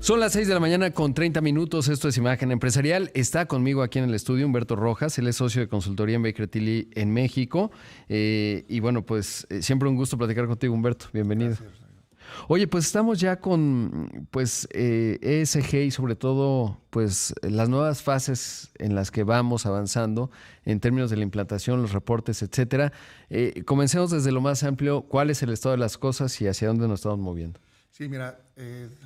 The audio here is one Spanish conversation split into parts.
Son las 6 de la mañana con 30 minutos. Esto es Imagen Empresarial. Está conmigo aquí en el estudio Humberto Rojas. Él es socio de consultoría en Baker Tilly en México. Y bueno, pues siempre un gusto platicar contigo, Humberto. Bienvenido. Gracias. Oye, pues estamos ya con ESG y sobre todo pues las nuevas fases en las que vamos avanzando en términos de la implantación, los reportes, etcétera. Comencemos desde lo más amplio. ¿Cuál es el estado de las cosas y hacia dónde nos estamos moviendo? Sí, mira,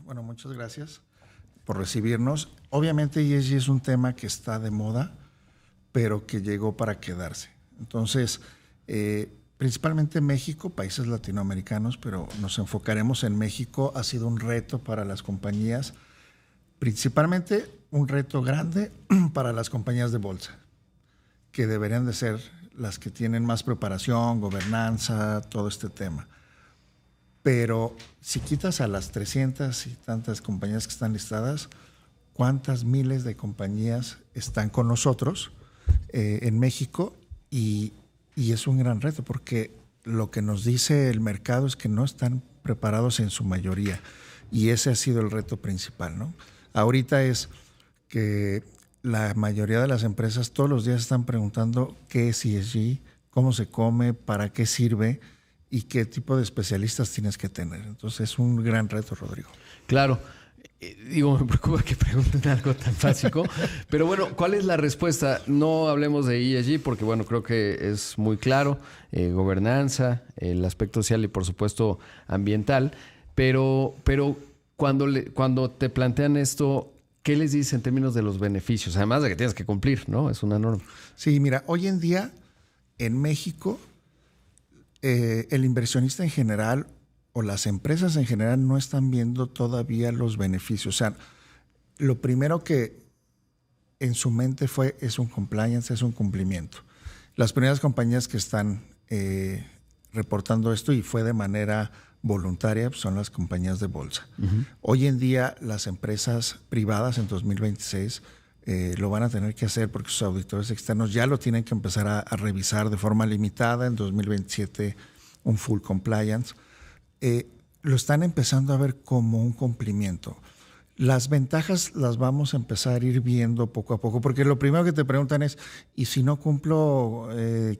bueno, muchas gracias por recibirnos. Obviamente ESG es un tema que está de moda, pero que llegó para quedarse. Entonces, principalmente México, países latinoamericanos, pero nos enfocaremos en México. Ha sido un reto para las compañías, principalmente un reto grande para las compañías de bolsa, que deberían de ser las que tienen más preparación, gobernanza, todo este tema. Pero si quitas a las 300 y tantas compañías que están listadas, ¿cuántas miles de compañías están con nosotros en México? Y es un gran reto porque lo que nos dice el mercado es que no están preparados en su mayoría. Y ese ha sido el reto principal, ¿no? Ahorita es que la mayoría de las empresas todos los días están preguntando qué es ESG, cómo se come, para qué sirve y qué tipo de especialistas tienes que tener. Entonces es un gran reto, Rodrigo. Claro. Digo, me preocupa que pregunten algo tan básico, pero bueno, ¿cuál es la respuesta? No hablemos de ESG porque bueno, creo que es muy claro, gobernanza, el aspecto social y por supuesto ambiental, pero cuando te plantean esto, ¿qué les dices en términos de los beneficios? Además de que tienes que cumplir, ¿no? Es una norma. Sí, mira, hoy en día en México el inversionista en general o las empresas en general no están viendo todavía los beneficios. O sea, lo primero que en su mente es un compliance, es un cumplimiento. Las primeras compañías que están reportando esto y fue de manera voluntaria son las compañías de bolsa. Uh-huh. Hoy en día las empresas privadas en 2026 lo van a tener que hacer porque sus auditores externos ya lo tienen que empezar a revisar de forma limitada. En 2027 un full compliance. Lo están empezando a ver como un cumplimiento. Las ventajas las vamos a empezar a ir viendo poco a poco, porque lo primero que te preguntan es, ¿y si no cumplo,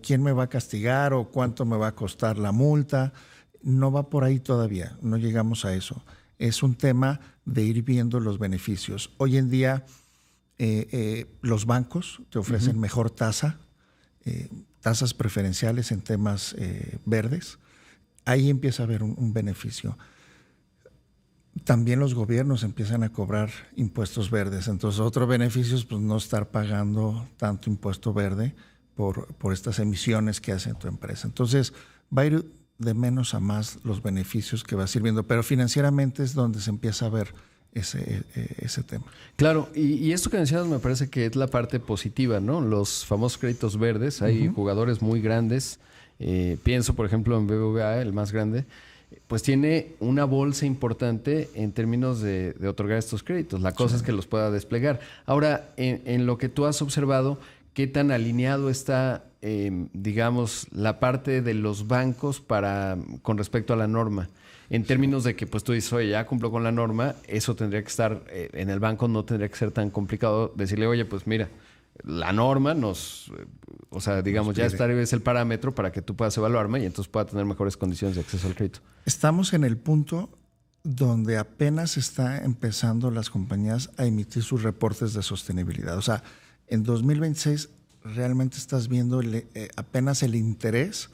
quién me va a castigar o cuánto me va a costar la multa? No va por ahí todavía, no llegamos a eso. Es un tema de ir viendo los beneficios. Hoy en día los bancos te ofrecen mejor tasa, tasas preferenciales en temas verdes. Ahí empieza a haber un beneficio. También los gobiernos empiezan a cobrar impuestos verdes. Entonces, otro beneficio es pues, no estar pagando tanto impuesto verde por estas emisiones que hace tu empresa. Entonces, va a ir de menos a más los beneficios que va sirviendo. Pero financieramente es donde se empieza a ver ese tema. Claro, y esto que mencionas me parece que es la parte positiva, ¿no? Los famosos créditos verdes, hay jugadores muy grandes, pienso por ejemplo en BBVA, el más grande, pues tiene una bolsa importante en términos de otorgar estos créditos, la cosa es que los pueda desplegar. Ahora, en lo que tú has observado, ¿qué tan alineado está, digamos, la parte de los bancos con respecto a la norma? En términos de que pues tú dices, oye, ya cumplo con la norma, eso tendría que estar, en el banco no tendría que ser tan complicado decirle, oye, pues mira, la norma o sea, digamos, ya es el parámetro para que tú puedas evaluarme y entonces pueda tener mejores condiciones de acceso al crédito. Estamos en el punto donde apenas está empezando las compañías a emitir sus reportes de sostenibilidad. O sea, en 2026 realmente estás viendo apenas el interés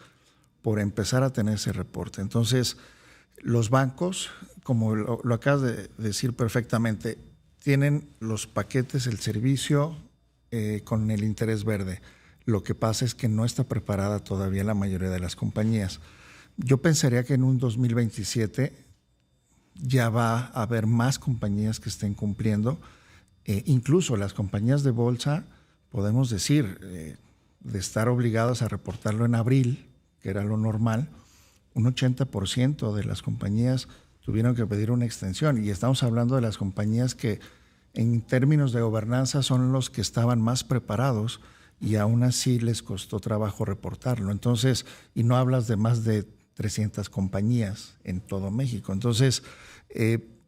por empezar a tener ese reporte. Entonces, los bancos, como lo acabas de decir perfectamente, tienen los paquetes, el servicio con el interés verde. Lo que pasa es que no está preparada todavía la mayoría de las compañías. Yo pensaría que en un 2027 ya va a haber más compañías que estén cumpliendo. Incluso las compañías de bolsa, podemos decir, de estar obligadas a reportarlo en abril, que era lo normal, un 80% de las compañías tuvieron que pedir una extensión. Y estamos hablando de las compañías que en términos de gobernanza son los que estaban más preparados y aún así les costó trabajo reportarlo. Entonces, y no hablas de más de 300 compañías en todo México. Entonces,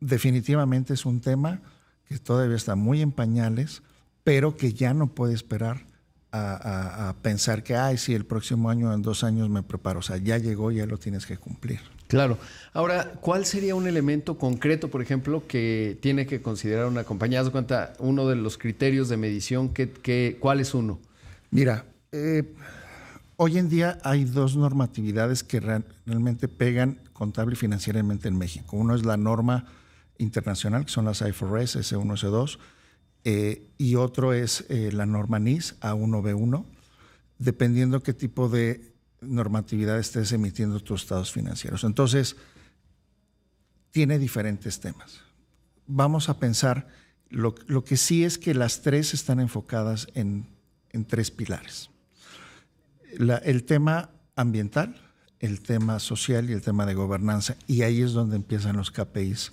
definitivamente es un tema que todavía está muy en pañales, pero que ya no puede esperar a pensar que, si el próximo año, en 2 años me preparo. O sea, ya llegó, ya lo tienes que cumplir. Claro. Ahora, ¿cuál sería un elemento concreto, por ejemplo, que tiene que considerar una compañía? ¿Haz de cuenta uno de los criterios de medición? ¿Cuál es uno? Mira, hoy en día hay 2 normatividades que realmente pegan contable y financieramente en México. Uno es la norma internacional, que son las IFRS, S1, S2, y otro es la norma NIS, A1, B1, dependiendo qué tipo de normatividad estés emitiendo tus estados financieros. Entonces, tiene diferentes temas. Vamos a pensar, lo que sí es que las 3 están enfocadas en 3 pilares. El tema ambiental, el tema social y el tema de gobernanza. Y ahí es donde empiezan los KPIs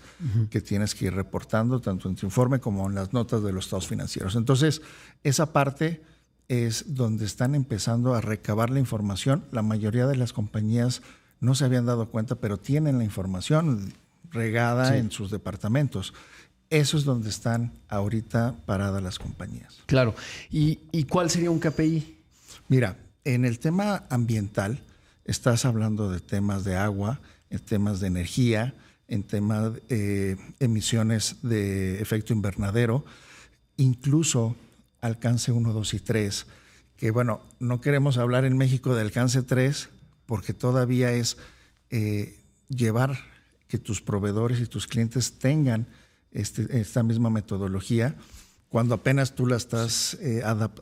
que tienes que ir reportando, tanto en tu informe como en las notas de los estados financieros. Entonces, esa parte es donde están empezando a recabar la información. La mayoría de las compañías no se habían dado cuenta, pero tienen la información regada en sus departamentos. Eso es donde están ahorita paradas las compañías. Claro. ¿Y cuál sería un KPI? Mira, en el tema ambiental, estás hablando de temas de agua, en temas de energía, en temas de emisiones de efecto invernadero, incluso alcance 1, 2 y 3, que bueno, no queremos hablar en México de alcance 3 porque todavía es llevar que tus proveedores y tus clientes tengan esta misma metodología cuando apenas tú la estás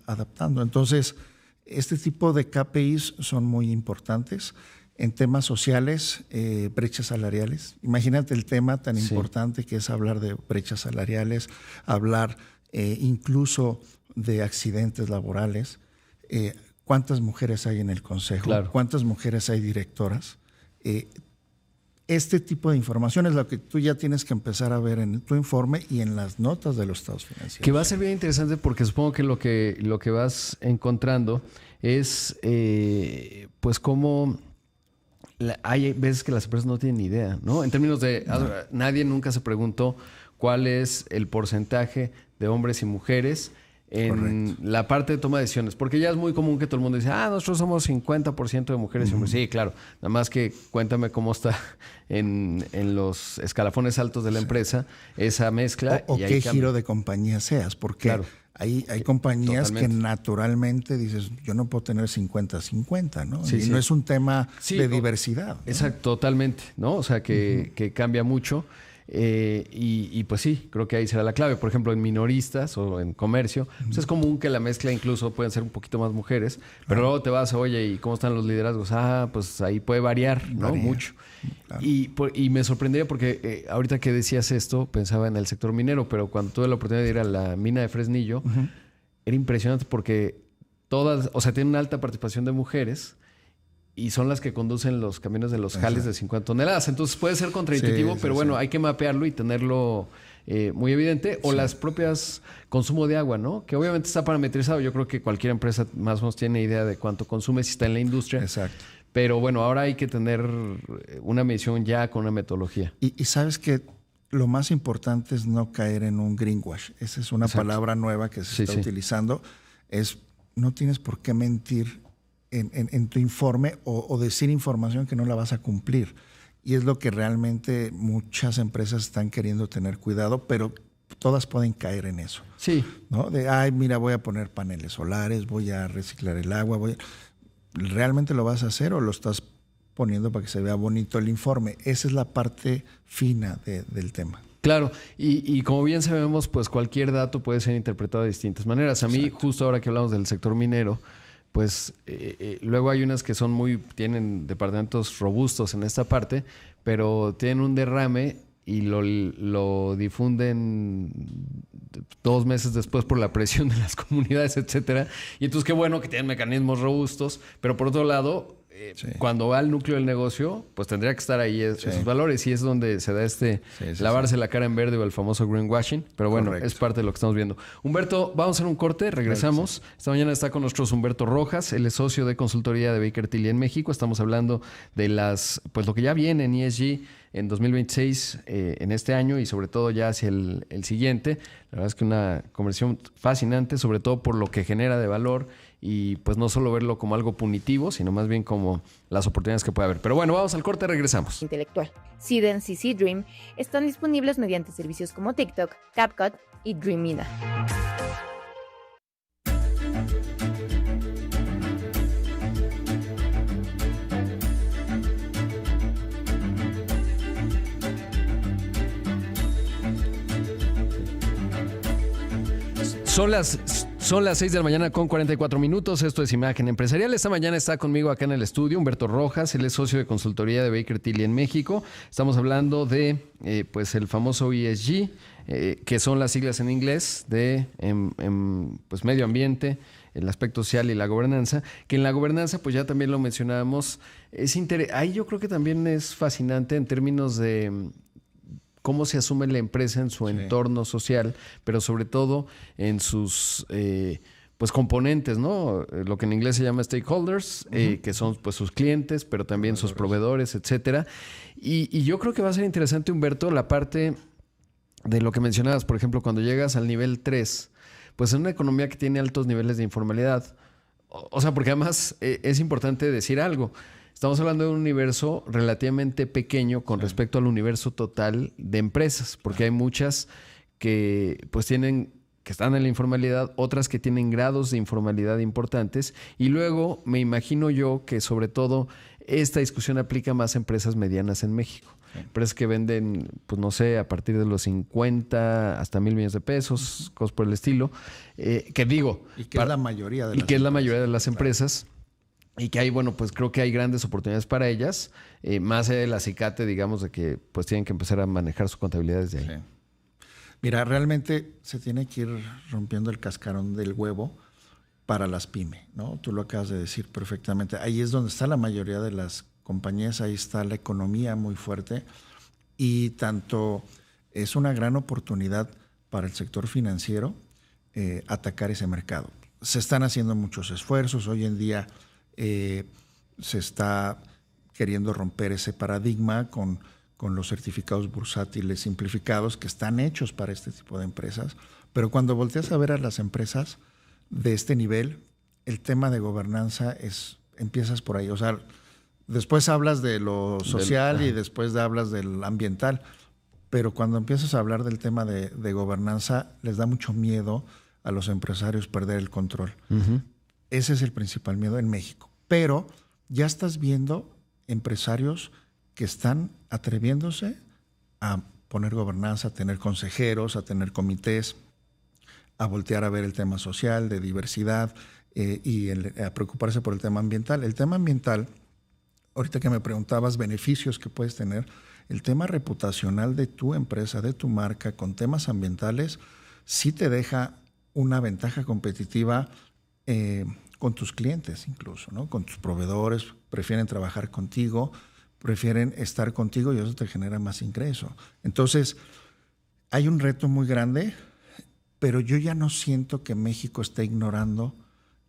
adaptando. Entonces, este tipo de KPIs son muy importantes. En temas sociales, brechas salariales. Imagínate el tema tan importante que es hablar de brechas salariales, hablar incluso de accidentes laborales. ¿Cuántas mujeres hay en el consejo? Claro. ¿Cuántas mujeres hay directoras? Este tipo de información es lo que tú ya tienes que empezar a ver en tu informe y en las notas de los estados financieros. Que va a ser bien interesante porque supongo que lo que vas encontrando es pues cómo hay veces que las empresas no tienen ni idea, ¿no? En términos de nadie nunca se preguntó cuál es el porcentaje de hombres y mujeres en la parte de toma de decisiones, porque ya es muy común que todo el mundo dice, nosotros somos 50% de mujeres y hombres. Sí, claro, nada más que cuéntame cómo está en los escalafones altos de la empresa esa mezcla. O qué giro de compañía seas, porque hay compañías que naturalmente dices, yo no puedo tener 50-50, ¿no? Y no es un tema de diversidad, ¿no? Exacto, totalmente, ¿no? O sea, que cambia mucho. Y pues sí, creo que ahí será la clave. Por ejemplo, en minoristas o en comercio, pues es común que la mezcla incluso pueden ser un poquito más mujeres, pero luego te vas, oye, ¿y cómo están los liderazgos? Pues ahí puede variar, ¿no? Mucho. Claro. Y me sorprendería porque ahorita que decías esto, pensaba en el sector minero, pero cuando tuve la oportunidad de ir a la mina de Fresnillo, era impresionante porque todas, o sea, tienen una alta participación de mujeres y son las que conducen los camiones de los jales de 50 toneladas. Entonces puede ser contraintuitivo, pero bueno, hay que mapearlo y tenerlo muy evidente. O las propias consumo de agua, ¿no? Que obviamente está parametrizado. Yo creo que cualquier empresa más o menos tiene idea de cuánto consume si está en la industria. Exacto. Pero bueno, ahora hay que tener una medición ya con una metodología. Y sabes que lo más importante es no caer en un greenwash. Esa es una palabra nueva que se está utilizando. No tienes por qué mentir en tu informe o decir información que no la vas a cumplir. Y es lo que realmente muchas empresas están queriendo tener cuidado, pero todas pueden caer en eso. Sí. ¿No? Mira, voy a poner paneles solares, voy a reciclar el agua. ¿Realmente lo vas a hacer o lo estás poniendo para que se vea bonito el informe? Esa es la parte fina del tema. Claro, y como bien sabemos, pues cualquier dato puede ser interpretado de distintas maneras. A mí, justo ahora que hablamos del sector minero, pues luego hay unas que tienen departamentos robustos en esta parte, pero tienen un derrame y lo difunden 2 meses después por la presión de las comunidades, etcétera. Y entonces qué bueno que tienen mecanismos robustos, pero por otro lado, cuando va al núcleo del negocio, pues tendría que estar ahí esos valores y es donde se da lavarse la cara en verde o el famoso greenwashing. Pero bueno, es parte de lo que estamos viendo. Humberto, vamos a hacer un corte, regresamos. Esta mañana está con nosotros Humberto Rojas, él es socio de consultoría de Baker Tilly en México. Estamos hablando de lo que ya viene en ESG en 2026, en este año y sobre todo ya hacia el siguiente. La verdad es que una conversación fascinante, sobre todo por lo que genera de valor y pues no solo verlo como algo punitivo, sino más bien como las oportunidades que puede haber. Pero bueno, vamos al corte, regresamos. Intelectual. Seedance y Seedream están disponibles mediante servicios como TikTok, CapCut y Dreamina. Son las 6 de la mañana con 44 minutos. Esto es Imagen Empresarial. Esta mañana está conmigo acá en el estudio Humberto Rojas. Él es socio de consultoría de Baker Tilly en México. Estamos hablando de pues el famoso ESG, que son las siglas en inglés de pues medio ambiente, el aspecto social y la gobernanza. Que en la gobernanza, pues ya también lo mencionábamos. Ahí yo creo que también es fascinante en términos de cómo se asume la empresa en su entorno social, pero sobre todo en sus pues componentes, ¿no? Lo que en inglés se llama stakeholders, que son pues sus clientes, pero también sus proveedores, etcétera. Y yo creo que va a ser interesante, Humberto, la parte de lo que mencionabas, por ejemplo, cuando llegas al nivel 3, pues en una economía que tiene altos niveles de informalidad. O sea, porque además es importante decir algo. Estamos hablando de un universo relativamente pequeño con respecto al universo total de empresas, porque hay muchas que pues que están en la informalidad, otras que tienen grados de informalidad importantes, y luego me imagino yo que sobre todo esta discusión aplica más a empresas medianas en México. Empresas que venden, pues no sé, a partir de los 50 hasta 1,000 millones de pesos, cosas por el estilo, que digo... Y que es la mayoría de las empresas. Y que es la mayoría de las empresas. Y que hay, bueno, pues creo que hay grandes oportunidades para ellas, más allá del acicate, digamos, de que pues tienen que empezar a manejar su contabilidad desde ahí. Sí. Mira, realmente se tiene que ir rompiendo el cascarón del huevo para las pymes, ¿no? Tú lo acabas de decir perfectamente. Ahí es donde está la mayoría de las compañías, ahí está la economía muy fuerte y tanto es una gran oportunidad para el sector financiero atacar ese mercado. Se están haciendo muchos esfuerzos. Hoy en día se está queriendo romper ese paradigma con los certificados bursátiles simplificados que están hechos para este tipo de empresas. Pero cuando volteas a ver a las empresas de este nivel, el tema de gobernanza empiezas por ahí. O sea, después hablas de lo social y después hablas del ambiental. Pero cuando empiezas a hablar del tema de gobernanza, les da mucho miedo a los empresarios perder el control. Ese es el principal miedo en México. Pero ya estás viendo empresarios que están atreviéndose a poner gobernanza, a tener consejeros, a tener comités, a voltear a ver el tema social, de diversidad y a preocuparse por el tema ambiental. El tema ambiental, ahorita que me preguntabas beneficios que puedes tener, el tema reputacional de tu empresa, de tu marca, con temas ambientales, sí te deja una ventaja competitiva con tus clientes incluso, ¿no? Con tus proveedores, prefieren trabajar contigo, prefieren estar contigo y eso te genera más ingreso. Entonces, hay un reto muy grande, pero yo ya no siento que México esté ignorando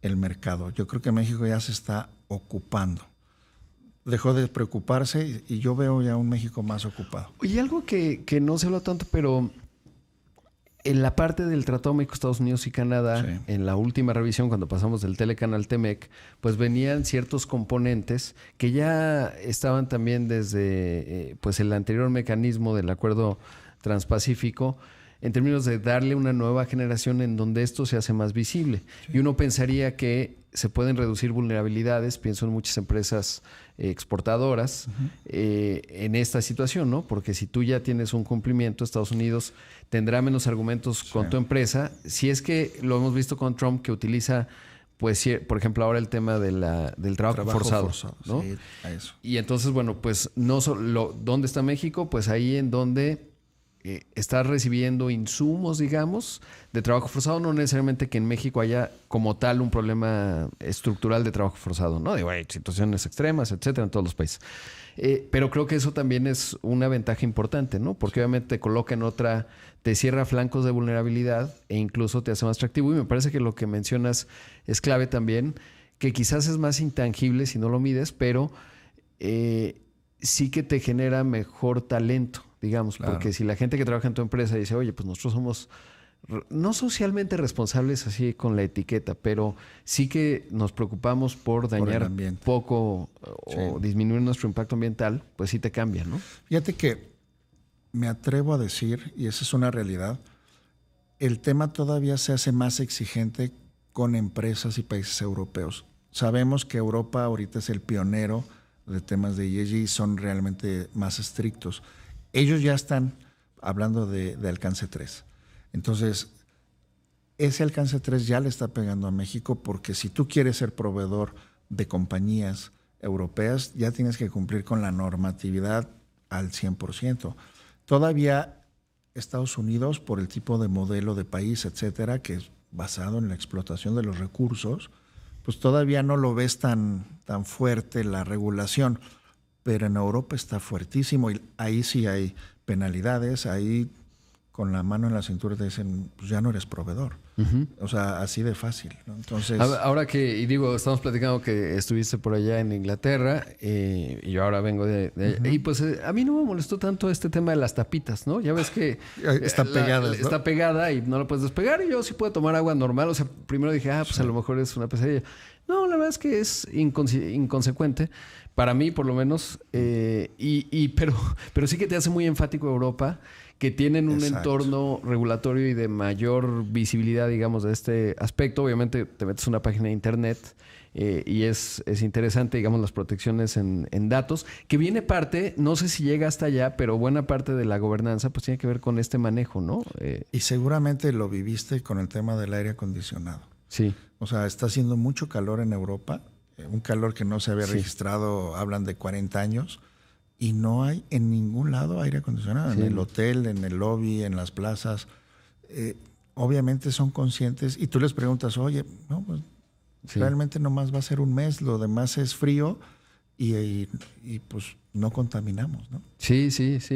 el mercado. Yo creo que México ya se está ocupando. Dejó de preocuparse y yo veo ya un México más ocupado. Oye, algo que no se habla tanto, pero en la parte del Tratado México, Estados Unidos y Canadá, en la última revisión, cuando pasamos del Telecanal Temec, pues venían ciertos componentes que ya estaban también desde pues el anterior mecanismo del Acuerdo Transpacífico, en términos de darle una nueva generación en donde esto se hace más visible. Y uno pensaría que se pueden reducir vulnerabilidades, pienso en muchas empresas exportadoras, en esta situación, ¿no? Porque si tú ya tienes un cumplimiento, Estados Unidos tendrá menos argumentos con tu empresa. Si es que lo hemos visto con Trump, que utiliza, pues, por ejemplo, ahora el tema de del trabajo forzado, ¿no? Sí, a eso. Y entonces, bueno, pues no solo, ¿dónde está México? Pues ahí en donde estás recibiendo insumos, digamos, de trabajo forzado. No necesariamente que en México haya como tal un problema estructural de trabajo forzado, ¿no? Digo, hay situaciones extremas, etcétera, en todos los países. Pero creo que eso también es una ventaja importante, ¿no? Porque obviamente te coloca en otra, te cierra flancos de vulnerabilidad e incluso te hace más atractivo. Y me parece que lo que mencionas es clave también, que quizás es más intangible si no lo mides, pero sí que te genera mejor talento, digamos. Claro. Porque si la gente que trabaja en tu empresa dice, oye, pues nosotros somos no socialmente responsables así con la etiqueta, pero sí que nos preocupamos por dañar poco o disminuir nuestro impacto ambiental, pues sí te cambia, ¿no? Fíjate que me atrevo a decir, y esa es una realidad, el tema todavía se hace más exigente con empresas y países europeos. Sabemos que Europa ahorita es el pionero de temas de ESG y son realmente más estrictos. Ellos ya están hablando de alcance 3. Entonces, ese alcance 3 ya le está pegando a México porque si tú quieres ser proveedor de compañías europeas, ya tienes que cumplir con la normatividad al 100%. Todavía Estados Unidos, por el tipo de modelo de país, etcétera, que es basado en la explotación de los recursos, pues todavía no lo ves tan fuerte la regulación, pero en Europa está fuertísimo y ahí sí hay penalidades, ahí con la mano en la cintura te dicen, pues ya no eres proveedor. O sea, así de fácil, ¿no? Entonces, ahora que, y digo, estamos platicando que estuviste por allá en Inglaterra y yo ahora vengo de allá, y pues a mí no me molestó tanto este tema de las tapitas, ¿no? Ya ves que está pegada, ¿no? Está pegada y no la puedes despegar y yo sí puedo tomar agua normal. O sea, primero dije, pues a lo mejor es una pesadilla. No, la verdad es que es inconsecuente. Para mí, por lo menos. Pero sí que te hace muy enfático Europa, que tienen un entorno regulatorio y de mayor visibilidad, digamos, de este aspecto. Obviamente te metes a una página de internet y es interesante, digamos, las protecciones en datos, que viene parte, no sé si llega hasta allá, pero buena parte de la gobernanza pues tiene que ver con este manejo, ¿no? Y seguramente lo viviste con el tema del aire acondicionado. Sí. O sea, está haciendo mucho calor en Europa, un calor que no se había registrado, hablan de 40 años. Y no hay en ningún lado aire acondicionado, en el hotel, en el lobby, en las plazas. Obviamente son conscientes y tú les preguntas, oye, no, pues realmente nomás va a ser un mes, lo demás es frío y pues no contaminamos, ¿no? Sí,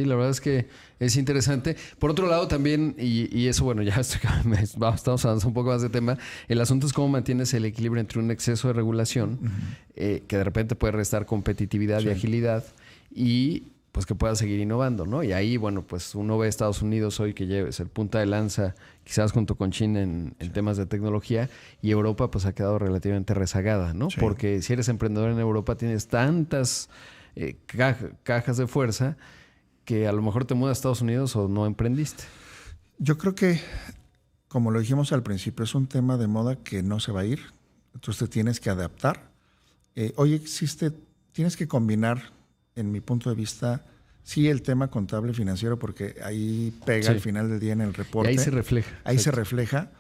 la verdad es que es interesante. Por otro lado también, y eso bueno, ya estamos avanzando un poco más de tema, el asunto es cómo mantienes el equilibrio entre un exceso de regulación que de repente puede restar competitividad y agilidad, y pues que pueda seguir innovando, ¿no? Y ahí, bueno, pues uno ve a Estados Unidos hoy que es el punta de lanza, quizás junto con China en temas de tecnología, y Europa pues ha quedado relativamente rezagada, ¿no? Sí. Porque si eres emprendedor en Europa tienes tantas cajas de fuerza que a lo mejor te mudas a Estados Unidos o no emprendiste. Yo creo que, como lo dijimos al principio, es un tema de moda que no se va a ir, entonces te tienes que adaptar. Hoy tienes que combinar, en mi punto de vista, sí el tema contable financiero, porque ahí pega al final del día en el reporte. Y ahí se refleja. Ahí se refleja.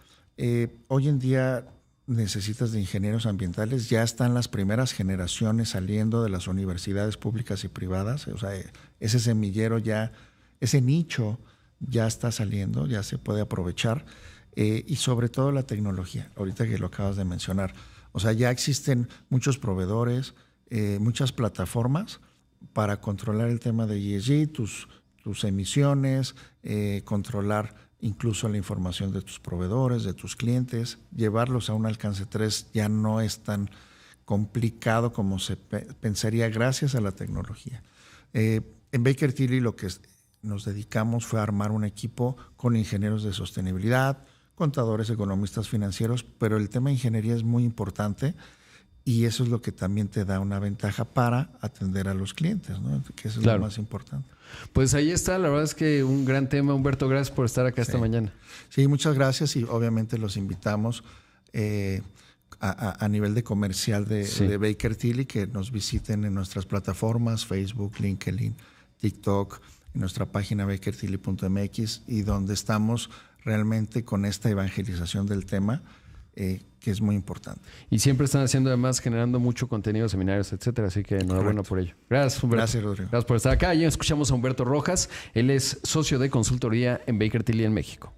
Hoy en día necesitas de ingenieros ambientales. Ya están las primeras generaciones saliendo de las universidades públicas y privadas. O sea, ese semillero ya, ese nicho ya está saliendo, ya se puede aprovechar. Y sobre todo la tecnología, ahorita que lo acabas de mencionar. O sea, ya existen muchos proveedores, muchas plataformas para controlar el tema de ESG, tus emisiones, controlar incluso la información de tus proveedores, de tus clientes, llevarlos a un alcance 3 ya no es tan complicado como se pensaría gracias a la tecnología. En Baker Tilly lo que nos dedicamos fue a armar un equipo con ingenieros de sostenibilidad, contadores, economistas financieros, pero el tema de ingeniería es muy importante. Y eso es lo que también te da una ventaja para atender a los clientes, ¿no? Que eso es lo más importante. Pues ahí está, la verdad es que un gran tema. Humberto, gracias por estar acá esta mañana. Sí, muchas gracias y obviamente los invitamos a nivel de comercial de Baker Tilly que nos visiten en nuestras plataformas, Facebook, LinkedIn, TikTok, en nuestra página bakertilly.mx y donde estamos realmente con esta evangelización del tema que es muy importante. Y siempre están haciendo, además, generando mucho contenido, seminarios, etcétera. Así que enhorabuena por ello. Gracias, Humberto. Gracias, Rodrigo. Gracias por estar acá. Ya escuchamos a Humberto Rojas. Él es socio de consultoría en Baker Tilly en México.